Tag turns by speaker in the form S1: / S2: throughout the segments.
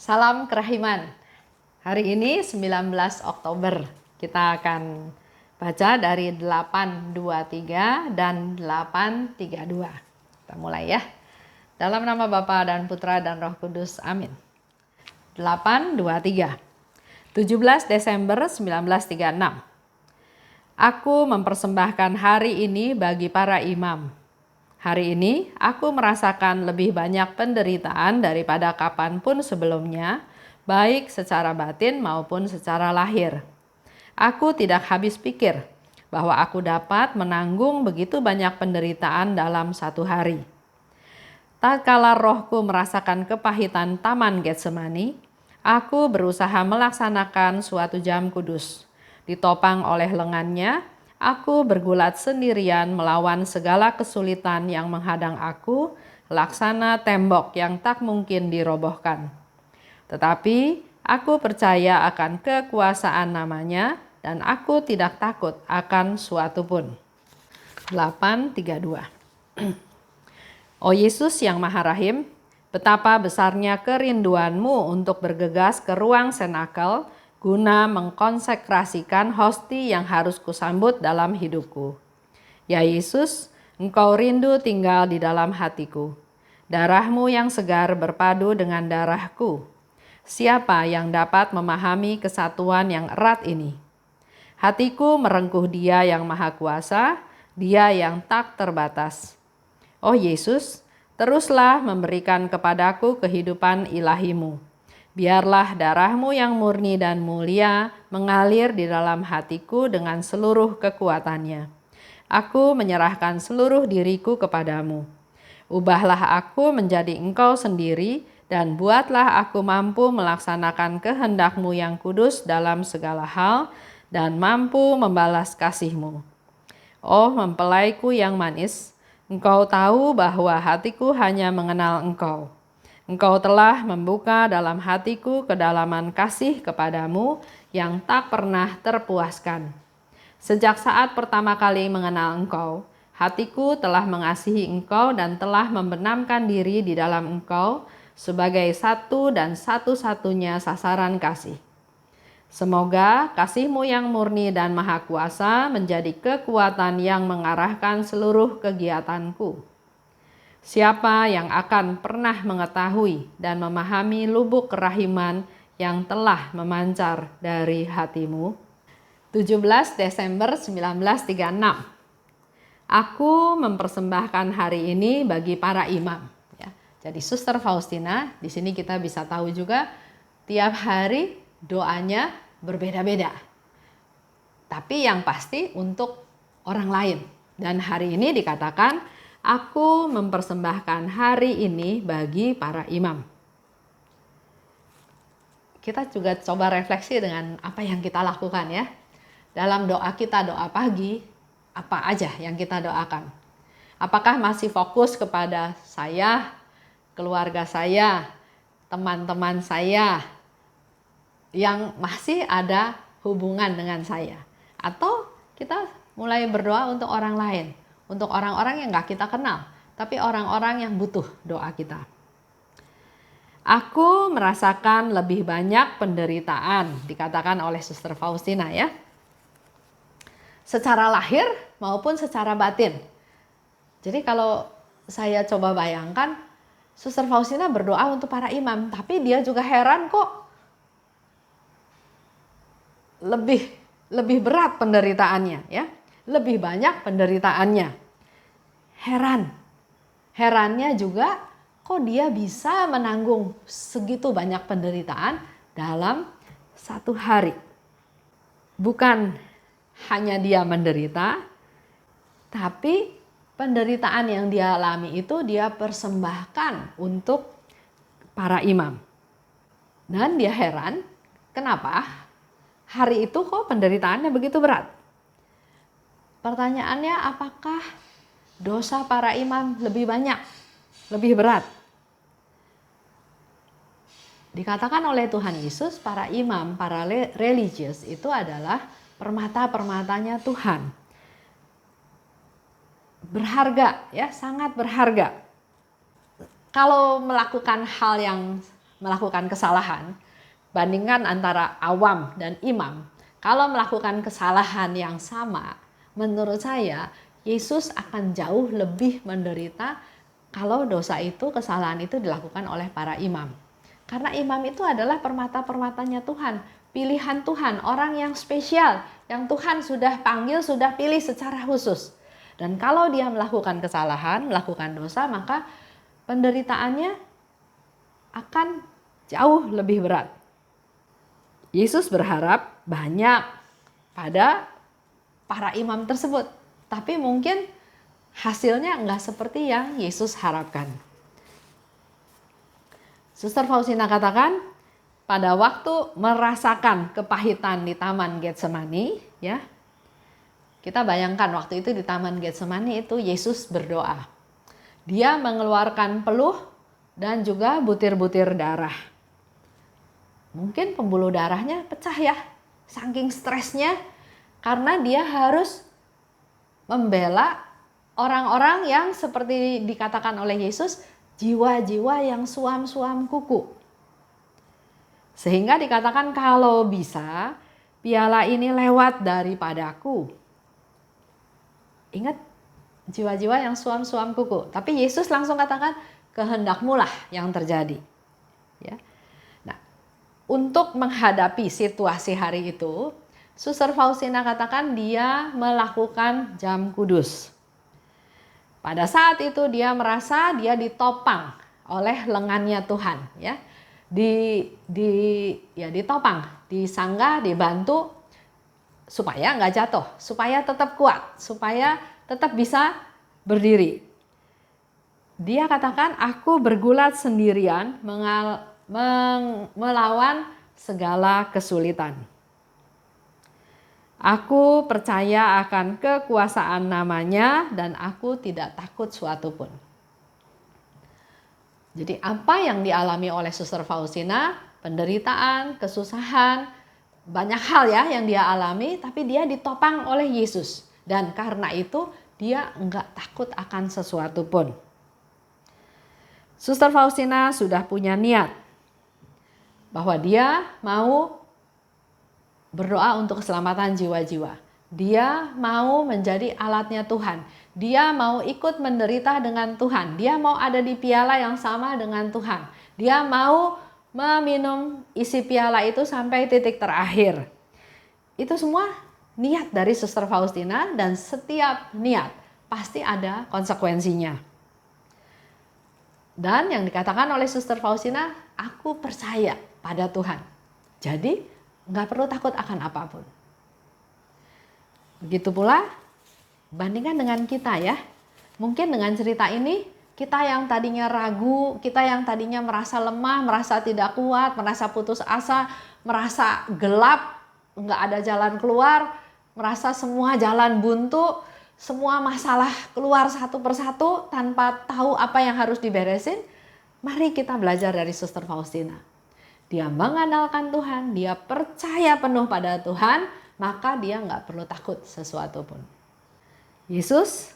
S1: Salam kerahiman. Hari ini 19 Oktober. Kita akan baca dari 823 dan 832. Kita mulai ya. Dalam nama Bapa dan Putra dan Roh Kudus. Amin. 823. 17 Desember 1936. Aku mempersembahkan hari ini bagi para imam. Hari ini aku merasakan lebih banyak penderitaan daripada kapanpun sebelumnya, baik secara batin maupun secara lahir. Aku tidak habis pikir bahwa aku dapat menanggung begitu banyak penderitaan dalam satu hari. Tatkala rohku merasakan kepahitan Taman Getsemani, aku berusaha melaksanakan suatu jam kudus. Ditopang oleh lengannya, aku bergulat sendirian melawan segala kesulitan yang menghadang aku, laksana tembok yang tak mungkin dirobohkan. Tetapi aku percaya akan kekuasaan namanya dan aku tidak takut akan suatu pun. 832. Oh Yesus yang Maha Rahim, betapa besarnya kerinduanmu untuk bergegas ke ruang senakel guna mengkonsekrasikan hosti yang harus kusambut dalam hidupku. Ya Yesus, Engkau rindu tinggal di dalam hatiku. Darahmu yang segar berpadu dengan darahku. Siapa yang dapat memahami kesatuan yang erat ini? Hatiku merengkuh Dia yang Maha Kuasa, Dia yang tak terbatas. Oh Yesus, teruslah memberikan kepadaku kehidupan ilahimu. Biarlah darahmu yang murni dan mulia mengalir di dalam hatiku dengan seluruh kekuatannya. Aku menyerahkan seluruh diriku kepadamu. Ubahlah aku menjadi Engkau sendiri dan buatlah aku mampu melaksanakan kehendak-Mu yang kudus dalam segala hal dan mampu membalas kasih-Mu. Oh mempelaiku yang manis, Engkau tahu bahwa hatiku hanya mengenal Engkau. Engkau telah membuka dalam hatiku kedalaman kasih kepadamu yang tak pernah terpuaskan. Sejak saat pertama kali mengenal Engkau, hatiku telah mengasihi Engkau dan telah membenamkan diri di dalam Engkau sebagai satu dan satu-satunya sasaran kasih. Semoga kasih-Mu yang murni dan maha kuasa menjadi kekuatan yang mengarahkan seluruh kegiatanku. Siapa yang akan pernah mengetahui dan memahami lubuk kerahiman yang telah memancar dari hatimu? 17 Desember 1936. Aku mempersembahkan hari ini bagi para imam. Ya, jadi Suster Faustina, di sini kita bisa tahu juga tiap hari doanya berbeda-beda. Tapi yang pasti untuk orang lain. Dan hari ini dikatakan, aku mempersembahkan hari ini bagi para imam. Kita juga coba refleksi dengan apa yang kita lakukan ya. Dalam doa kita, doa pagi, apa aja yang kita doakan? Apakah masih fokus kepada saya, keluarga saya, teman-teman saya yang masih ada hubungan dengan saya? Atau kita mulai berdoa untuk orang lain? Untuk orang-orang yang gak kita kenal, tapi orang-orang yang butuh doa kita. Aku merasakan lebih banyak penderitaan, dikatakan oleh Suster Faustina ya. Secara lahir maupun secara batin. Jadi kalau saya coba bayangkan, Suster Faustina berdoa untuk para imam, tapi dia juga heran kok lebih berat penderitaannya ya. Lebih banyak penderitaannya. Herannya juga kok dia bisa menanggung segitu banyak penderitaan dalam satu hari. Bukan hanya dia menderita, tapi penderitaan yang dia alami itu dia persembahkan untuk para imam. Dan dia heran, kenapa hari itu kok penderitaannya begitu berat? Pertanyaannya, apakah dosa para imam lebih banyak, lebih berat? Dikatakan oleh Tuhan Yesus, para imam, para religius itu adalah permata-permatanya Tuhan. Berharga, ya, sangat berharga. Kalau melakukan hal yang melakukan kesalahan, bandingkan antara awam dan imam. Kalau melakukan kesalahan yang sama, menurut saya Yesus akan jauh lebih menderita kalau dosa itu, kesalahan itu dilakukan oleh para imam. Karena imam itu adalah permata-permatanya Tuhan, pilihan Tuhan, orang yang spesial, yang Tuhan sudah panggil, sudah pilih secara khusus. Dan kalau dia melakukan kesalahan, melakukan dosa, maka penderitaannya akan jauh lebih berat. Yesus berharap banyak pada para imam tersebut, tapi mungkin hasilnya enggak seperti yang Yesus harapkan. Suster Faustina katakan, pada waktu merasakan kepahitan di Taman Getsemani, ya, kita bayangkan waktu itu di Taman Getsemani itu Yesus berdoa. Dia mengeluarkan peluh dan juga butir-butir darah. Mungkin pembuluh darahnya pecah ya, saking stresnya, karena dia harus membela orang-orang yang seperti dikatakan oleh Yesus, jiwa-jiwa yang suam-suam kuku. Sehingga dikatakan kalau bisa, piala ini lewat daripadaku. Ingat, jiwa-jiwa yang suam-suam kuku. Tapi Yesus langsung katakan, kehendakmu lah yang terjadi. Ya. Untuk menghadapi situasi hari itu, Suster Faustina katakan dia melakukan jam kudus. Pada saat itu dia merasa dia ditopang oleh lengannya Tuhan, ya. Ditopang, disangga, dibantu supaya nggak jatuh, supaya tetap kuat, supaya tetap bisa berdiri. Dia katakan, aku bergulat sendirian melawan segala kesulitan. Aku percaya akan kekuasaan namanya dan aku tidak takut suatu pun. Jadi apa yang dialami oleh Suster Faustina, penderitaan, kesusahan, banyak hal ya yang dia alami, tapi dia ditopang oleh Yesus. Dan karena itu dia enggak takut akan sesuatu pun. Suster Faustina sudah punya niat bahwa dia mau berdoa untuk keselamatan jiwa-jiwa. Dia mau menjadi alatnya Tuhan. Dia mau ikut menderita dengan Tuhan. Dia mau ada di piala yang sama dengan Tuhan. Dia mau meminum isi piala itu sampai titik terakhir. Itu semua niat dari Suster Faustina, dan setiap niat pasti ada konsekuensinya. Dan yang dikatakan oleh Suster Faustina, aku percaya pada Tuhan. Jadi nggak perlu takut akan apapun. Begitu pula bandingkan dengan kita ya. Mungkin dengan cerita ini kita yang tadinya ragu, kita yang tadinya merasa lemah, merasa tidak kuat, merasa putus asa, merasa gelap, nggak ada jalan keluar, merasa semua jalan buntu, semua masalah keluar satu persatu tanpa tahu apa yang harus diberesin. Mari kita belajar dari Suster Faustina. Dia mengandalkan Tuhan, dia percaya penuh pada Tuhan, maka dia nggak perlu takut sesuatu pun. Yesus,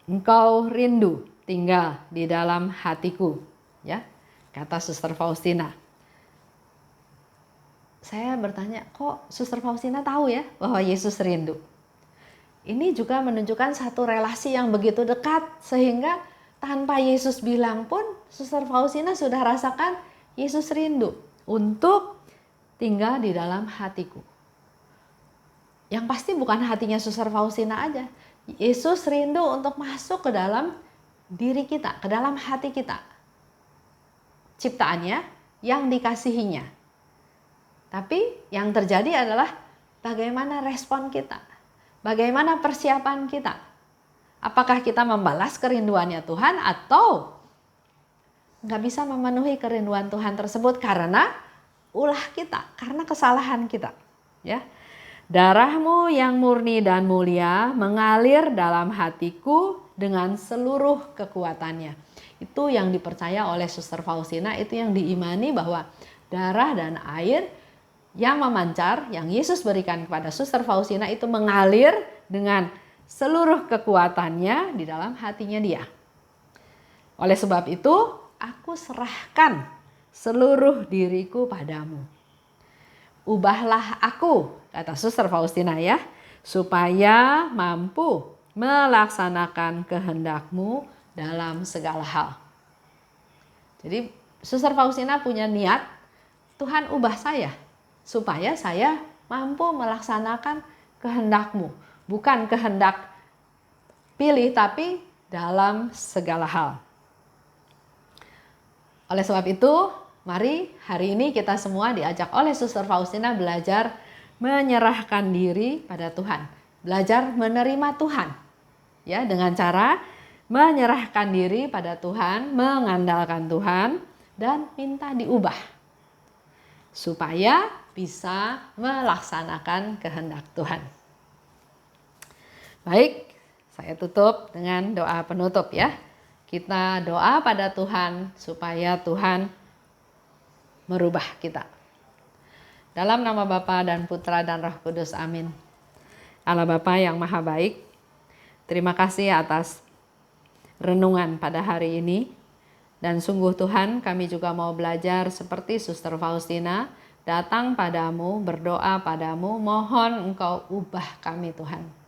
S1: engkau rindu tinggal di dalam hatiku, ya, kata Suster Faustina. Saya bertanya, kok Suster Faustina tahu ya bahwa Yesus rindu? Ini juga menunjukkan satu relasi yang begitu dekat, sehingga tanpa Yesus bilang pun, Suster Faustina sudah rasakan Yesus rindu untuk tinggal di dalam hatiku. Yang pasti bukan hatinya Suster Faustina aja. Yesus rindu untuk masuk ke dalam diri kita, ke dalam hati kita. Ciptaannya yang dikasihinya. Tapi yang terjadi adalah bagaimana respon kita. Bagaimana persiapan kita. Apakah kita membalas kerinduannya Tuhan atau nggak bisa memenuhi kerinduan Tuhan tersebut karena ulah kita, karena kesalahan kita. Ya, darahmu yang murni dan mulia mengalir dalam hatiku dengan seluruh kekuatannya. Itu yang dipercaya oleh Suster Faustina, itu yang diimani bahwa darah dan air yang memancar, yang Yesus berikan kepada Suster Faustina itu mengalir dengan seluruh kekuatannya di dalam hatinya dia. Oleh sebab itu, aku serahkan seluruh diriku padamu. Ubahlah aku, kata Suster Faustina ya, supaya mampu melaksanakan kehendak-Mu dalam segala hal. Jadi Suster Faustina punya niat, Tuhan ubah saya, supaya saya mampu melaksanakan kehendak-Mu. Bukan kehendak pilih, tapi dalam segala hal. Oleh sebab itu, mari hari ini kita semua diajak oleh Suster Faustina belajar menyerahkan diri pada Tuhan. Belajar menerima Tuhan. Ya, dengan cara menyerahkan diri pada Tuhan, mengandalkan Tuhan, dan minta diubah. Supaya bisa melaksanakan kehendak Tuhan. Baik, saya tutup dengan doa penutup ya. Kita doa pada Tuhan supaya Tuhan merubah kita. Dalam nama Bapa dan Putra dan Roh Kudus, amin. Allah Bapa yang Maha Baik, terima kasih atas renungan pada hari ini. Dan sungguh Tuhan, kami juga mau belajar seperti Suster Faustina, datang padamu, berdoa padamu, mohon Engkau ubah kami Tuhan.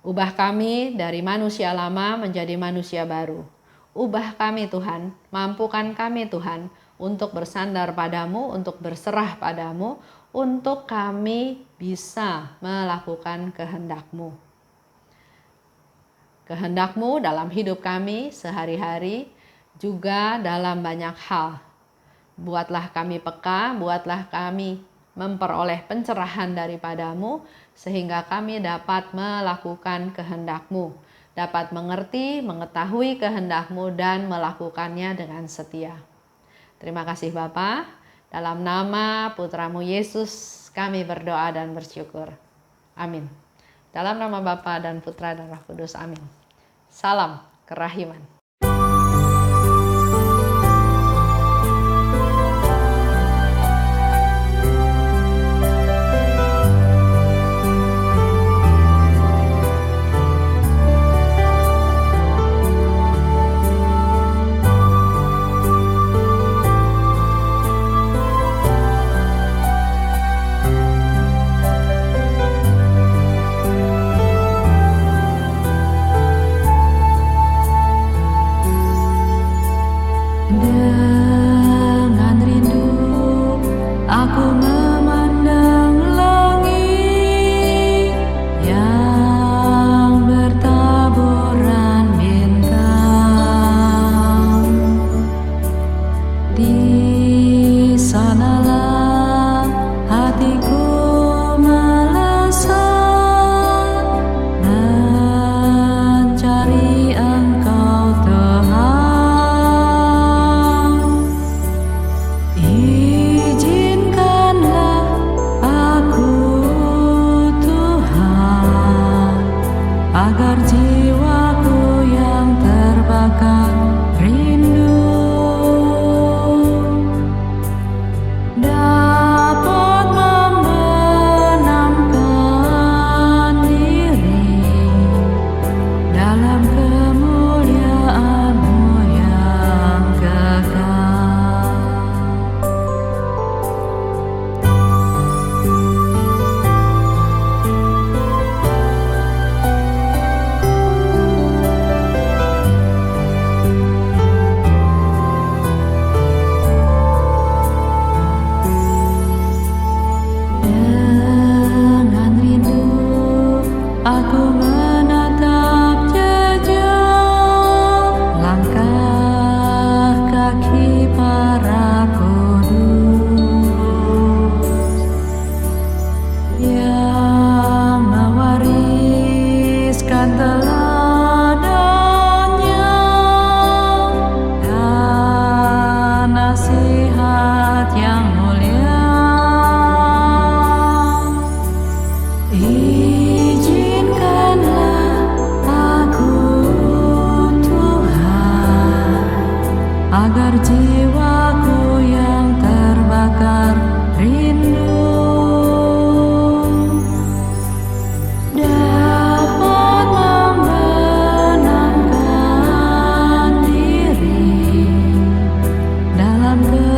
S1: Ubah kami dari manusia lama menjadi manusia baru. Ubah kami Tuhan, mampukan kami Tuhan untuk bersandar padamu, untuk berserah padamu, untuk kami bisa melakukan kehendak-Mu. Kehendak-Mu dalam hidup kami sehari-hari, juga dalam banyak hal. Buatlah kami peka, buatlah kami memperoleh pencerahan daripadamu, sehingga kami dapat melakukan kehendak-Mu, dapat mengerti, mengetahui kehendak-Mu, dan melakukannya dengan setia. Terima kasih Bapa, dalam nama Putra-Mu Yesus kami berdoa dan bersyukur. Amin. Dalam nama Bapa dan Putra dan Roh Kudus, amin. Salam kerahiman. jiwaku yang terbakar rindu. Tuhan.